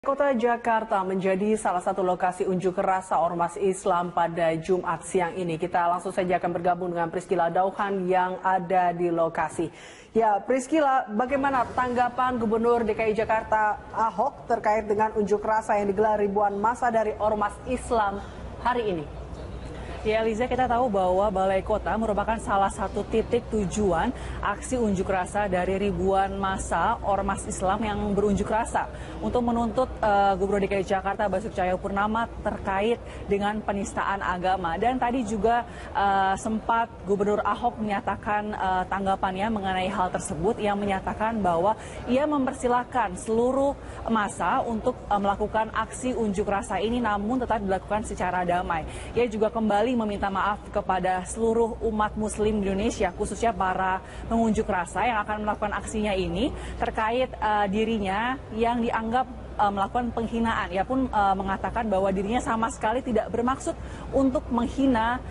Kota Jakarta menjadi salah satu lokasi unjuk rasa ormas Islam pada Jumat siang ini. Kita langsung saja akan bergabung dengan Priscila Dauhan yang ada di lokasi. Ya, Priscila, bagaimana tanggapan Gubernur DKI Jakarta Ahok terkait dengan unjuk rasa yang digelar ribuan massa dari ormas Islam hari ini? Ya, Liza, kita tahu bahwa Balai Kota merupakan salah satu titik tujuan aksi unjuk rasa dari ribuan massa ormas Islam yang berunjuk rasa untuk menuntut Gubernur DKI Jakarta Basuki Cahayapurnama terkait dengan penistaan agama. Dan tadi juga sempat Gubernur Ahok menyatakan tanggapannya mengenai hal tersebut, yang menyatakan bahwa ia mempersilahkan seluruh massa untuk melakukan aksi unjuk rasa ini, namun tetap dilakukan secara damai. Ia juga kembali meminta maaf kepada seluruh umat muslim di Indonesia, khususnya para pengunjuk rasa yang akan melakukan aksinya ini terkait dirinya yang dianggap melakukan penghinaan. Ia pun mengatakan bahwa dirinya sama sekali tidak bermaksud untuk menghina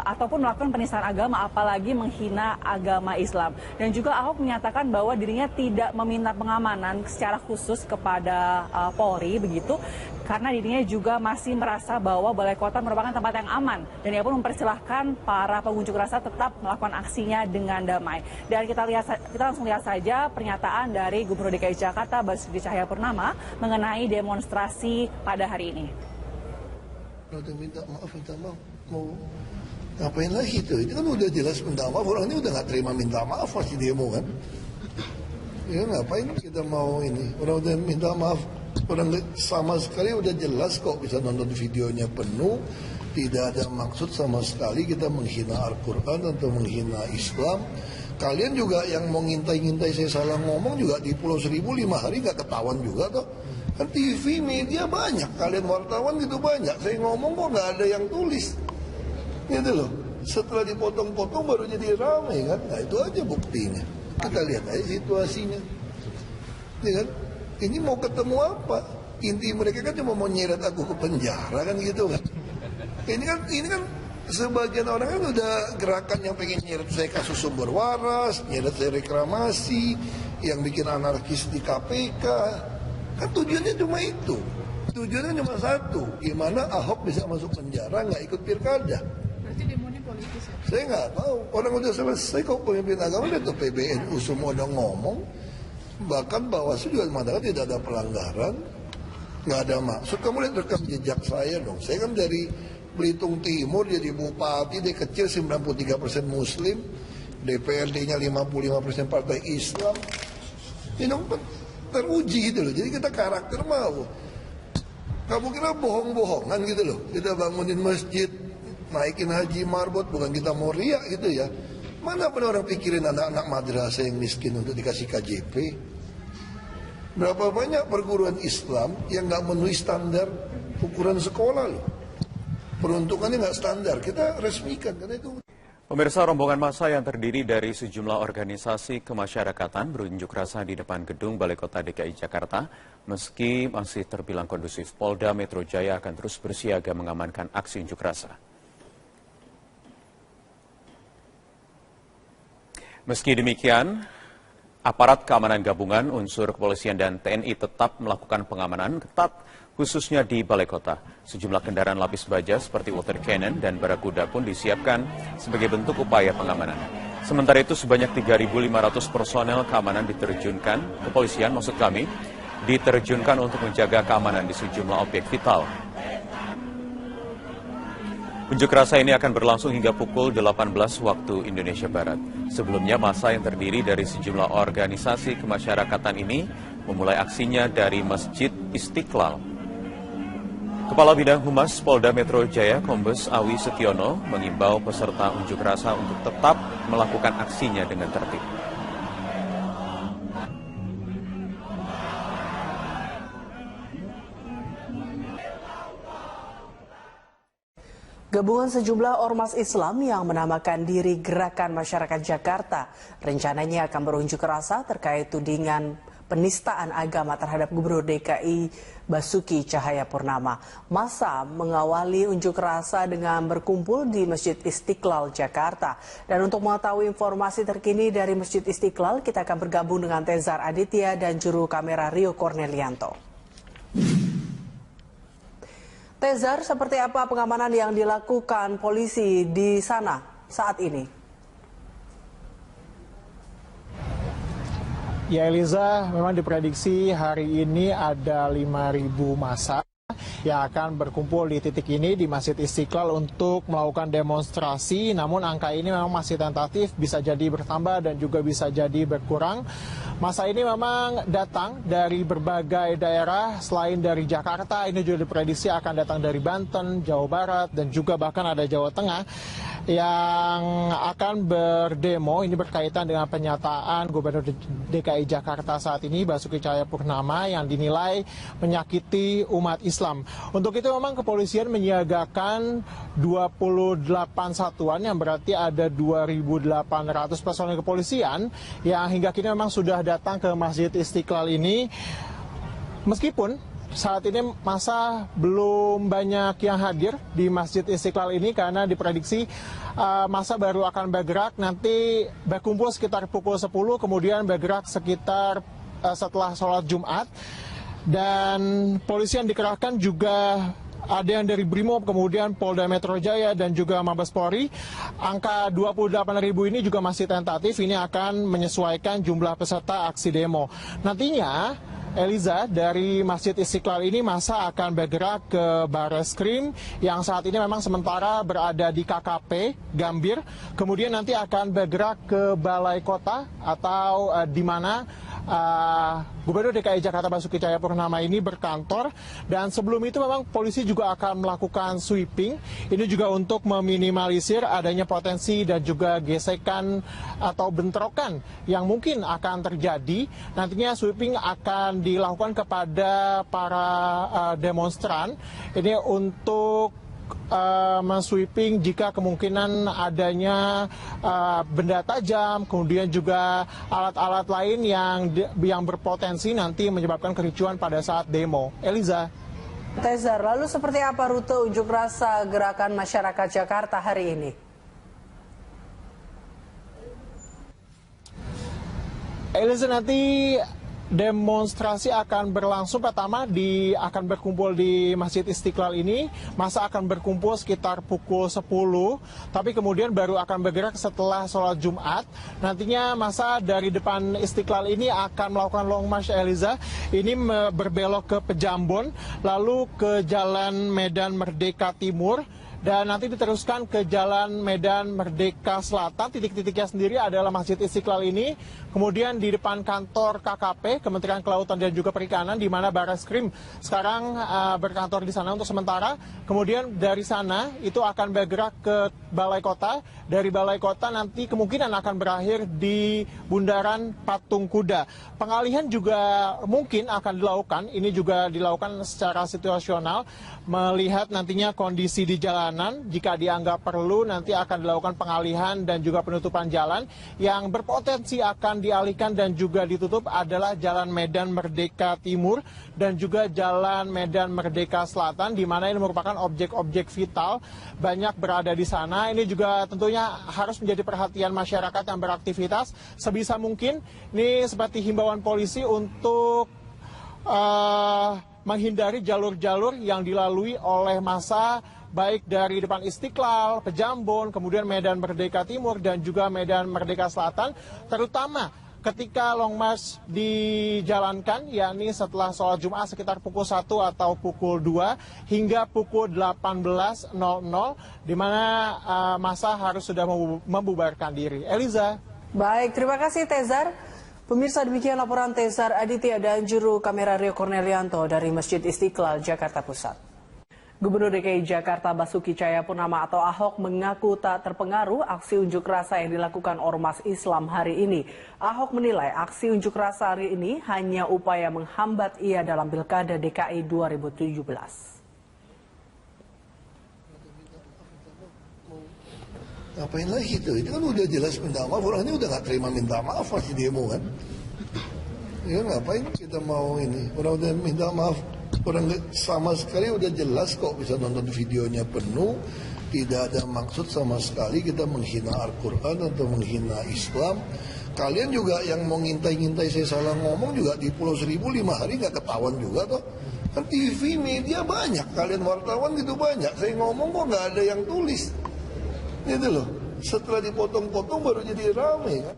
ataupun melakukan penistaan agama, apalagi menghina agama Islam. Dan juga Ahok menyatakan bahwa dirinya tidak meminta pengamanan secara khusus kepada Polri begitu, karena dirinya juga masih merasa bahwa Balai Kota merupakan tempat yang aman, dan ia pun mempersilahkan para pengunjuk rasa tetap melakukan aksinya dengan damai. Dan kita langsung lihat saja pernyataan dari Gubernur DKI Jakarta Basuki Cahayapurnama mengenai demonstrasi pada hari ini. Udah minta maaf, mau ngapain lagi itu? Itu kan udah jelas minta maaf, orang ini udah nggak terima minta maaf masih demo kan? Ya ngapain kita mau ini? Orang udah minta maaf, orang sama sekali udah jelas kok, bisa nonton videonya penuh, tidak ada maksud sama sekali kita menghina Al-Quran atau menghina Islam. Kalian juga yang mau ngintai-ngintai saya salah ngomong juga di Pulau Seribu 5 hari nggak ketahuan juga toh. Kan TV, media banyak, kalian wartawan gitu banyak. Saya ngomong kok nggak ada yang tulis. Gitu loh. Setelah dipotong-potong baru jadi ramai kan. Nah itu aja buktinya. Kita lihat aja situasinya. Ya kan? Ini mau ketemu apa? Inti mereka kan cuma mau nyeret aku ke penjara kan gitu kan. Ini kan sebagian orang kan udah gerakan yang pengen nyeret saya kasus sumber waras, nyeret saya reklamasi, yang bikin anarkis di KPK. Kan tujuannya cuma itu. Tujuannya cuma satu, gimana Ahok bisa masuk penjara nggak ikut pilkada. Berarti demonya politis ya? Saya nggak tahu. Orang udah selesai kok pemimpin agama itu PBNU semua udah ngomong. Bahkan Bawaslu juga mengatakan tidak ada pelanggaran, nggak ada maksud. Kamu lihat rekam jejak saya dong. Saya kan dari Belitung Timur jadi bupati, dia kecil 93% Muslim, DPRD-nya 55% Partai Islam. Ini dong teruji gitu loh. Jadi kita karakter mau. Kamu kira bohong-bohongan gitu loh. Kita bangunin masjid, naikin haji marbot, bukan kita mau riak gitu ya. Mana pernah orang pikirin anak-anak madrasah yang miskin untuk dikasih KJP? Berapa banyak perguruan Islam yang nggak memenuhi standar ukuran sekolah loh. Peruntukannya nggak standar, kita resmikan karena itu. Pemirsa, rombongan massa yang terdiri dari sejumlah organisasi kemasyarakatan berunjuk rasa di depan gedung Balai Kota DKI Jakarta. Meski masih terbilang kondusif, Polda Metro Jaya akan terus bersiaga mengamankan aksi unjuk rasa. Meski demikian, aparat keamanan gabungan, unsur kepolisian dan TNI tetap melakukan pengamanan ketat, khususnya di Balai Kota. Sejumlah kendaraan lapis baja seperti water cannon dan barakuda pun disiapkan sebagai bentuk upaya pengamanan. Sementara itu sebanyak 3.500 personel keamanan diterjunkan, kepolisian maksud kami, diterjunkan untuk menjaga keamanan di sejumlah objek vital. Unjuk rasa ini akan berlangsung hingga pukul 18 waktu Indonesia Barat. Sebelumnya massa yang terdiri dari sejumlah organisasi kemasyarakatan ini memulai aksinya dari Masjid Istiqlal. Kepala Bidang Humas Polda Metro Jaya, Kombes Awi Setiono, mengimbau peserta unjuk rasa untuk tetap melakukan aksinya dengan tertib. Gabungan sejumlah ormas Islam yang menamakan diri Gerakan Masyarakat Jakarta rencananya akan berunjuk rasa terkait tudingan penistaan agama terhadap Gubernur DKI Basuki Cahayapurnama. Massa mengawali unjuk rasa dengan berkumpul di Masjid Istiqlal, Jakarta. Dan untuk mengetahui informasi terkini dari Masjid Istiqlal, kita akan bergabung dengan Tezar Aditya dan juru kamera Rio Cornelianto. Tezar, seperti apa pengamanan yang dilakukan polisi di sana saat ini? Ya Eliza, memang diprediksi hari ini ada 5.000 massa yang akan berkumpul di titik ini di Masjid Istiqlal untuk melakukan demonstrasi. Namun angka ini memang masih tentatif, bisa jadi bertambah dan juga bisa jadi berkurang. Masa ini memang datang dari berbagai daerah selain dari Jakarta. Ini juga diprediksi akan datang dari Banten, Jawa Barat, dan juga bahkan ada Jawa Tengah yang akan berdemo. Ini berkaitan dengan pernyataan Gubernur DKI Jakarta saat ini, Basuki Cahayapurnama, yang dinilai menyakiti umat Islam. Untuk itu memang kepolisian menyiagakan 28 satuan yang berarti ada 2.800 personel kepolisian yang hingga kini memang sudah datang ke Masjid Istiqlal ini. Meskipun saat ini masa belum banyak yang hadir di Masjid Istiqlal ini karena diprediksi masa baru akan bergerak nanti berkumpul sekitar pukul 10, kemudian bergerak sekitar setelah sholat Jumat. Dan polisi yang dikerahkan juga ada yang dari Brimob, kemudian Polda Metro Jaya dan juga Mabes Polri. Angka 28.000 ini juga masih tentatif, ini akan menyesuaikan jumlah peserta aksi demo. Nantinya Eliza, dari Masjid Istiqlal ini masa akan bergerak ke Bareskrim yang saat ini memang sementara berada di KKP Gambir. Kemudian nanti akan bergerak ke Balai Kota atau di mana Gubernur DKI Jakarta Basuki Cahayapurnama ini berkantor. Dan sebelum itu memang polisi juga akan melakukan sweeping. Ini juga untuk meminimalisir adanya potensi dan juga gesekan atau bentrokan yang mungkin akan terjadi. Nantinya sweeping akan dilakukan kepada para demonstran. Ini untuk men-sweeping jika kemungkinan adanya benda tajam, kemudian juga alat-alat lain yang berpotensi nanti menyebabkan kericuan pada saat demo. Eliza. Tezar, lalu seperti apa rute unjuk rasa gerakan masyarakat Jakarta hari ini? Eliza, nanti demonstrasi akan berlangsung. Pertama akan berkumpul di Masjid Istiqlal ini. Masa akan berkumpul sekitar pukul 10. Tapi kemudian baru akan bergerak setelah sholat Jumat. Nantinya masa dari depan Istiqlal ini akan melakukan long march, Eliza. Ini berbelok ke Pejambon, lalu ke Jalan Medan Merdeka Timur, dan nanti diteruskan ke Jalan Medan Merdeka Selatan. Titik-titiknya sendiri adalah Masjid Istiqlal ini. Kemudian di depan kantor KKP, Kementerian Kelautan dan juga Perikanan, di mana Bareskrim sekarang berkantor di sana untuk sementara. Kemudian dari sana itu akan bergerak ke Balai Kota. Dari Balai Kota nanti kemungkinan akan berakhir di Bundaran Patung Kuda. Pengalihan juga mungkin akan dilakukan. Ini juga dilakukan secara situasional, melihat nantinya kondisi di jalanan. Jika dianggap perlu, nanti akan dilakukan pengalihan dan juga penutupan jalan. Yang berpotensi akan dialihkan dan juga ditutup adalah Jalan Medan Merdeka Timur dan juga Jalan Medan Merdeka Selatan, di mana ini merupakan objek-objek vital banyak berada di sana. Ini juga tentunya harus menjadi perhatian masyarakat yang beraktivitas. Sebisa mungkin ini seperti himbauan polisi untuk menghindari jalur-jalur yang dilalui oleh massa, baik dari depan Istiqlal, Pejambon, kemudian Medan Merdeka Timur dan juga Medan Merdeka Selatan, terutama ketika long march dijalankan, yakni setelah sholat Jumat sekitar pukul 1 atau pukul 2 hingga pukul 18.00, di mana massa harus sudah membubarkan diri. Eliza. Baik, terima kasih Tezar. Pemirsa, demikian laporan Tezar Aditya dan juru kamera Rio Cornelianto dari Masjid Istiqlal, Jakarta Pusat. Gubernur DKI Jakarta Basuki Cahayapurnama atau Ahok mengaku tak terpengaruh aksi unjuk rasa yang dilakukan Ormas Islam hari ini. Ahok menilai aksi unjuk rasa hari ini hanya upaya menghambat ia dalam Pilkada DKI 2017. Ngapain lagi itu? Itu kan udah jelas minta maaf. Orang ini udah nggak terima minta maaf masih demo kan? Ya ngapain kita mau ini? Orang udah minta maaf. Orang sama sekali udah jelas kok, bisa nonton videonya penuh. Tidak ada maksud sama sekali kita menghina Al-Quran atau menghina Islam. Kalian juga yang mau ngintai-ngintai saya salah ngomong juga di Pulau Seribu 5 hari nggak ketahuan juga toh. Kan TV, media banyak, kalian wartawan gitu banyak. Saya ngomong kok nggak ada yang tulis. Gitu loh. Setelah dipotong-potong baru jadi rame kan.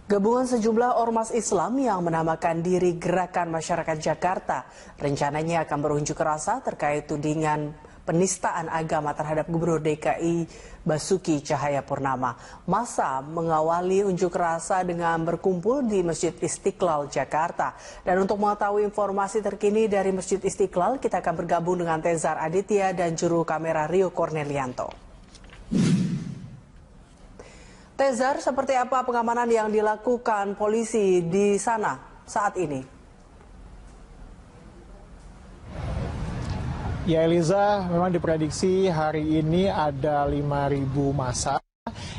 Gabungan sejumlah ormas Islam yang menamakan diri Gerakan Masyarakat Jakarta rencananya akan berunjuk rasa terkait tudingan penistaan agama terhadap Gubernur DKI Basuki Cahayapurnama. Massa mengawali unjuk rasa dengan berkumpul di Masjid Istiqlal, Jakarta. Dan untuk mengetahui informasi terkini dari Masjid Istiqlal, kita akan bergabung dengan Tezar Aditya dan juru kamera Rio Cornelianto. Tezar, seperti apa pengamanan yang dilakukan polisi di sana saat ini? Ya Eliza, memang diprediksi hari ini ada 5.000 massa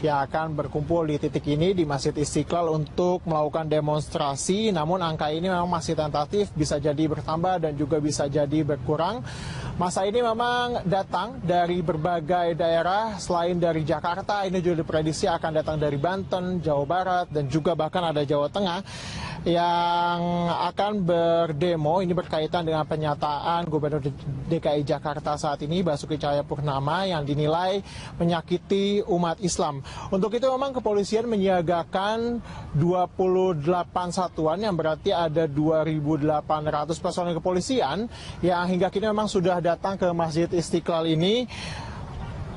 yang akan berkumpul di titik ini di Masjid Istiqlal untuk melakukan demonstrasi. Namun angka ini memang masih tentatif, bisa jadi bertambah dan juga bisa jadi berkurang. Masa ini memang datang dari berbagai daerah selain dari Jakarta. Ini juga diprediksi akan datang dari Banten, Jawa Barat, dan juga bahkan ada Jawa Tengah yang akan berdemo. Ini berkaitan dengan pernyataan Gubernur DKI Jakarta saat ini Basuki Cahayapurnama yang dinilai menyakiti umat Islam. Untuk itu memang kepolisian menyiagakan 28 satuan yang berarti ada 2.800 personel kepolisian yang hingga kini memang sudah datang ke Masjid Istiqlal ini.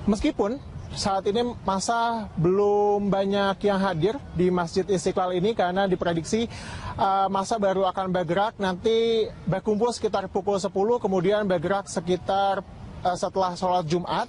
Meskipun saat ini masa belum banyak yang hadir di Masjid Istiqlal ini karena diprediksi masa baru akan bergerak nanti berkumpul sekitar pukul 10, kemudian bergerak sekitar setelah sholat Jumat.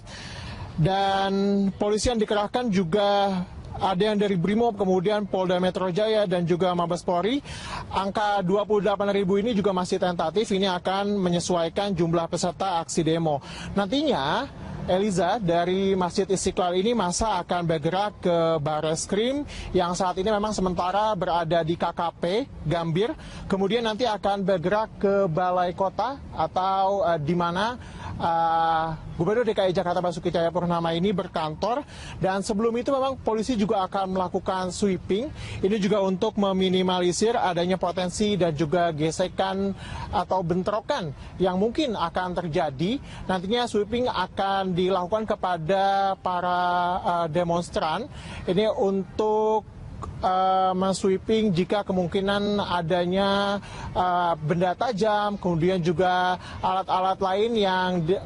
Dan polisi yang dikerahkan juga ada yang dari Brimob, kemudian Polda Metro Jaya dan juga Mabes Polri. Angka 28.000 ini juga masih tentatif, ini akan menyesuaikan jumlah peserta aksi demo. Nantinya Eliza, dari Masjid Istiqlal ini massa akan bergerak ke Bareskrim yang saat ini memang sementara berada di KKP Gambir. Kemudian nanti akan bergerak ke Balai Kota atau di mana Gubernur DKI Jakarta Basuki Cahayapurnama ini berkantor. Dan sebelum itu memang polisi juga akan melakukan sweeping. Ini juga untuk meminimalisir adanya potensi dan juga gesekan atau bentrokan yang mungkin akan terjadi. Nantinya sweeping akan dilakukan kepada para demonstran. Ini untuk men-sweeping jika kemungkinan adanya benda tajam, kemudian juga alat-alat lain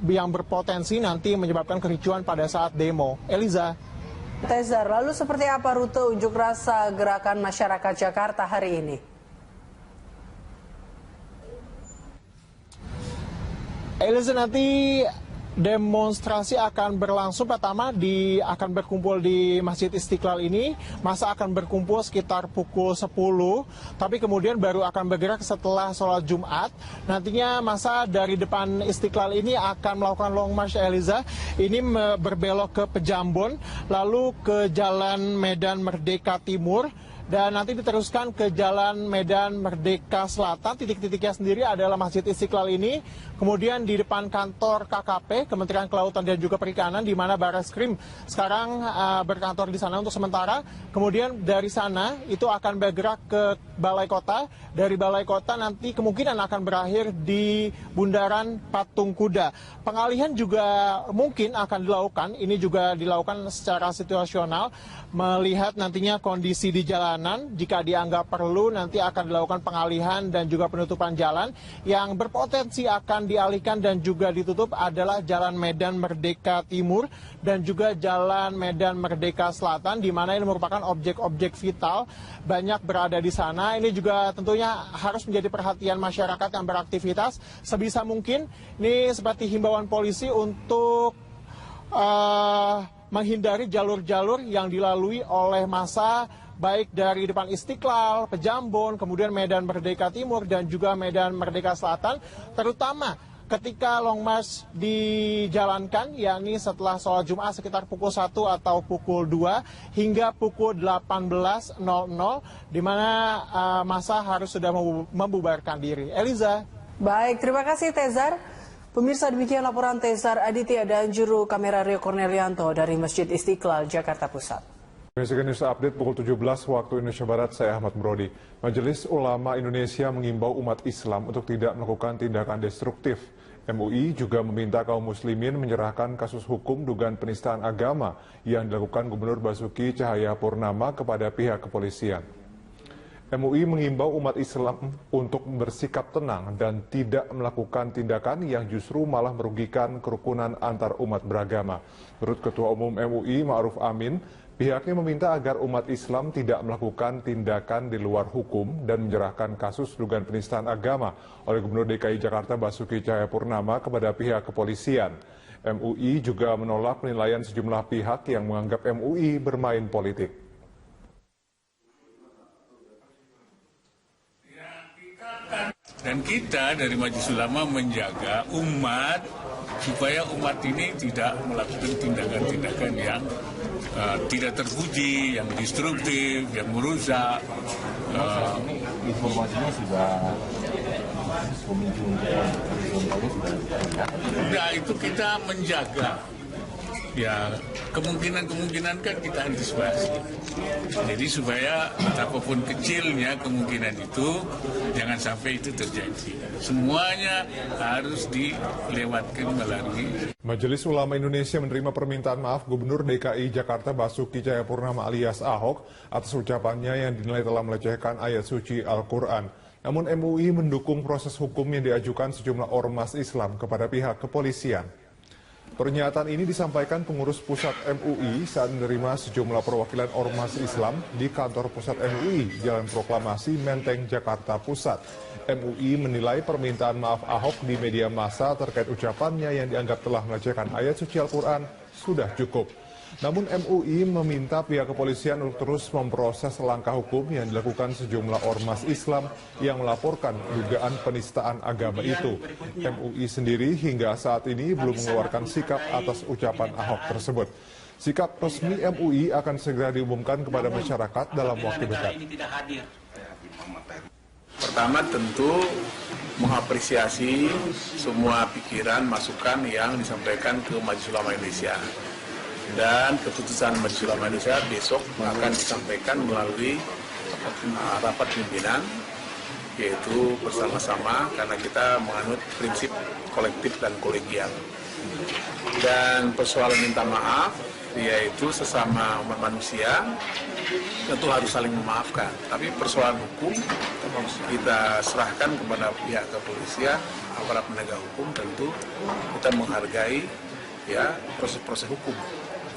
yang berpotensi nanti menyebabkan kericuan pada saat demo. Eliza. Tezar, lalu seperti apa rute unjuk rasa Gerakan Masyarakat Jakarta hari ini? Eliza, nanti demonstrasi akan berlangsung. Pertama akan berkumpul di Masjid Istiqlal ini. Masa akan berkumpul sekitar pukul 10. Tapi kemudian baru akan bergerak setelah sholat Jumat. Nantinya masa dari depan Istiqlal ini akan melakukan long march, Eliza. Ini berbelok ke Pejambon, lalu ke Jalan Medan Merdeka Timur. Dan nanti diteruskan ke Jalan Medan Merdeka Selatan. Titik-titiknya sendiri adalah Masjid Istiqlal ini. Kemudian di depan kantor KKP, Kementerian Kelautan dan juga Perikanan, di mana Bareskrim sekarang berkantor di sana untuk sementara. Kemudian dari sana itu akan bergerak ke Balai Kota. Dari Balai Kota nanti kemungkinan akan berakhir di Bundaran Patung Kuda. Pengalihan juga mungkin akan dilakukan. Ini juga dilakukan secara situasional, melihat nantinya kondisi di jalanan. Jika dianggap perlu, nanti akan dilakukan pengalihan dan juga penutupan jalan. Yang berpotensi akan dialihkan dan juga ditutup adalah Jalan Medan Merdeka Timur dan juga Jalan Medan Merdeka Selatan, di mana ini merupakan objek-objek vital, banyak berada di sana. Ini juga tentunya harus menjadi perhatian masyarakat yang beraktivitas. Sebisa mungkin, ini seperti himbauan polisi untuk menghindari jalur-jalur yang dilalui oleh massa, baik dari depan Istiqlal, Pejambon, kemudian Medan Merdeka Timur dan juga Medan Merdeka Selatan, terutama ketika long march dijalankan, yakni setelah sholat Jumat sekitar pukul 1 atau pukul 2 hingga pukul 18.00, di mana massa harus sudah membubarkan diri. Eliza. Baik, terima kasih Tezar. Pemirsa, demikian laporan Tezar Aditya dan juru kamera Rio Cornelianto dari Masjid Istiqlal, Jakarta Pusat. Michigan News Update pukul 17 waktu Indonesia Barat, saya Ahmad Brody. Majelis Ulama Indonesia mengimbau umat Islam untuk tidak melakukan tindakan destruktif. MUI juga meminta kaum muslimin menyerahkan kasus hukum dugaan penistaan agama yang dilakukan Gubernur Basuki Cahayapurnama kepada pihak kepolisian. MUI mengimbau umat Islam untuk bersikap tenang dan tidak melakukan tindakan yang justru malah merugikan kerukunan antar umat beragama. Menurut Ketua Umum MUI Ma'ruf Amin, pihaknya meminta agar umat Islam tidak melakukan tindakan di luar hukum dan menyerahkan kasus dugaan penistaan agama oleh Gubernur DKI Jakarta Basuki Cahayapurnama kepada pihak kepolisian. MUI juga menolak penilaian sejumlah pihak yang menganggap MUI bermain politik. Dan kita dari Majelis Ulama menjaga umat supaya umat ini tidak melakukan tindakan-tindakan yang tidak terpuji, yang destruktif, yang merusak. Informasinya sudah Nah, itu kita menjaga. Ya, kemungkinan-kemungkinan kan kita antisipasi. Jadi supaya apapun kecilnya kemungkinan itu, jangan sampai itu terjadi. Semuanya harus dilewatkan melalui. Majelis Ulama Indonesia menerima permintaan maaf Gubernur DKI Jakarta Basuki Cahayapurnama alias Ahok atas ucapannya yang dinilai telah melecehkan ayat suci Al-Quran. Namun MUI mendukung proses hukum yang diajukan sejumlah ormas Islam kepada pihak kepolisian. Pernyataan ini disampaikan pengurus pusat MUI saat menerima sejumlah perwakilan ormas Islam di kantor pusat MUI, Jalan Proklamasi, Menteng, Jakarta Pusat. MUI menilai permintaan maaf Ahok di media massa terkait ucapannya yang dianggap telah melecehkan ayat suci Al-Quran sudah cukup. Namun MUI meminta pihak kepolisian untuk terus memproses langkah hukum yang dilakukan sejumlah ormas Islam yang melaporkan dugaan penistaan agama itu. MUI sendiri hingga saat ini belum mengeluarkan sikap atas ucapan Ahok tersebut. Sikap resmi MUI akan segera diumumkan kepada masyarakat dalam waktu dekat. Pertama tentu mengapresiasi semua pikiran, masukan yang disampaikan ke Majelis Ulama Indonesia. Dan keputusan Majelis Ulama Indonesia besok akan disampaikan melalui rapat pimpinan, yaitu bersama-sama karena kita menganut prinsip kolektif dan kolegial. Dan persoalan minta maaf, yaitu sesama umat manusia, tentu harus saling memaafkan. Tapi persoalan hukum kita serahkan kepada pihak kepolisian, aparat penegak hukum, tentu kita menghargai ya proses-proses hukum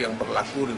yang berlaku di